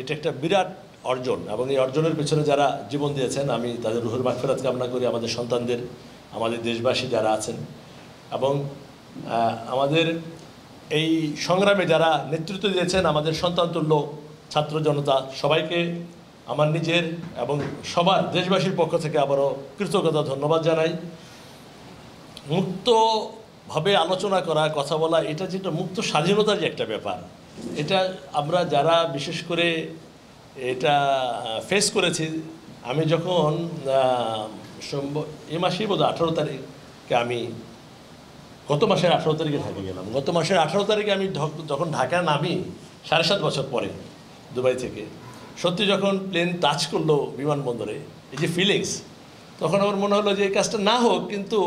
এটা একটা বিরাট অর্জন এবং এই অর্জনের পেছনে যারা জীবন দিয়েছেন আমি তাদের রুহের মাগফিরাত কামনা করি, আমাদের সন্তানদের, আমাদের দেশবাসী যারা আছেন এবং আমাদের এই সংগ্রামে যারা নেতৃত্ব দিয়েছেন, আমাদের সন্তানতুল্য ছাত্র জনতা, সবাইকে আমার নিজের এবং সবার দেশবাসীর পক্ষ থেকে আবারও কৃতজ্ঞতা ধন্যবাদ জানাই। মুক্তভাবে আলোচনা করা, কথা বলা, এটা যেটা মুক্ত স্বাধীনতার যে একটা ব্যাপার, এটা আমরা যারা বিশেষ করে এটা ফেস করেছি, আমি যখন এই মাসেই বোধহয় 18 তারিখে আমি গত মাসের 18 তারিখে ঢাকা গেলাম। গত মাসের 18 তারিখে আমি যখন ঢাকা নামি 7.5 বছর পরে দুবাই থেকে, সত্যি যখন প্লেন টাচ করলো বিমানবন্দরে, এই যে ফিলিংস, তখন আমার মনে হলো যে এই কাজটা না হোক, কিন্তু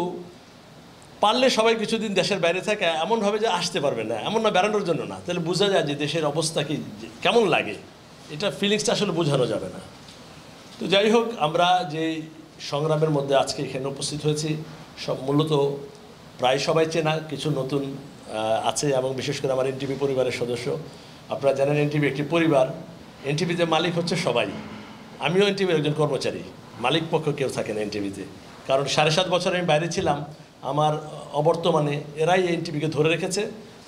পারলে সবাই কিছুদিন দেশের বাইরে থাকে, এমনভাবে যে আসতে পারবে না, এমন না বেড়ানোর জন্য না, তাহলে বোঝা যায় যে দেশের অবস্থা কি কেমন লাগে, এটা ফিলিংসটা আসলে বোঝানো যাবে না। তো যাই হোক, আমরা যে সংগ্রামের মধ্যে আজকে এখানে উপস্থিত হয়েছি, সব মূলত প্রায় সবাই চেনা, কিছু নতুন আছে এবং বিশেষ করে আমার এনটিভি পরিবারের সদস্য। আপনারা জানেন এনটিভি একটি পরিবার, এনটিভিতে মালিক হচ্ছে সবাই। আমিও এনটিভির একজন কর্মচারী, মালিক পক্ষ কেউ থাকে না এনটিভিতে, কারণ 7.5 বছর আমি বাইরে ছিলাম, আমার অবর্তমানে এরাই এনটিভিকে ধরে রেখেছে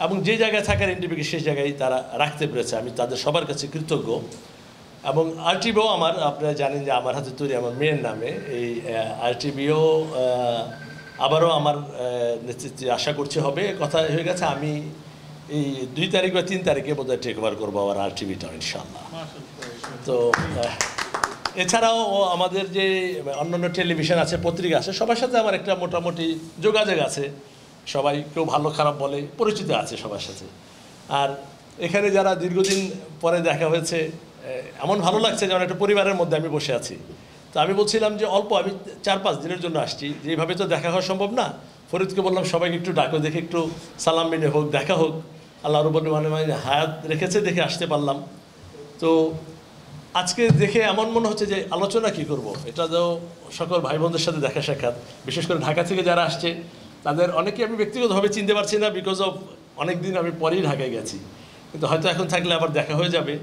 এবং যে জায়গায় থাকার এনটিভিকে সেই জায়গায় তারা রাখতে পেরেছে, আমি তাদের সবার কাছে কৃতজ্ঞ। এবং আরটিভিও আমার, আপনারা জানেন যে আমার হাতে তৈরি আমার মেয়ের নামে, এই আরটিভিও আবারও আমার নেতৃত্বে আশা করছি হবে, কথা হয়ে গেছে। আমি এই 2 তারিখ বা 3 তারিখে বোধহয় টেক ওভার করবো আবার আরটিভিটা ইনশাআল্লাহ। তো এছাড়াও আমাদের যে অন্যান্য টেলিভিশন আছে, পত্রিকা আছে, সবার সাথে আমার একটা মোটামুটি যোগাযোগ আছে, সবাই কেউ ভালো খারাপ বলে, পরিচিত আছে সবার সাথে। আর এখানে যারা দীর্ঘদিন পরে দেখা হয়েছে, এমন ভালো লাগছে যেমন একটা পরিবারের মধ্যে আমি বসে আছি। তো আমি বলছিলাম যে অল্প, আমি 4-5 দিনের জন্য আসছি, যেভাবে তো দেখা হওয়া সম্ভব না। ফরিদকে বললাম সবাইকে একটু ডাকো, দেখে একটু সালাম মিলে হোক, দেখা হোক, আল্লাহ রব্বুল আলামিন হায়াত রেখেছে দেখে আসতে পারলাম। তো আজকে দেখে এমন মনে হচ্ছে যে আলোচনা কি করব, এটা তো সকল ভাই বোনদের সাথে দেখা সাক্ষাৎ, বিশেষ করে ঢাকা থেকে যারা আসছে তাদের অনেকে আমি ব্যক্তিগতভাবে চিনতে পারছি না, বিকজ অফ অনেক দিন আমি পরেই ঢাকায় গেছি, কিন্তু হয়তো এখন থাকলে আবার দেখা হয়ে যাবে।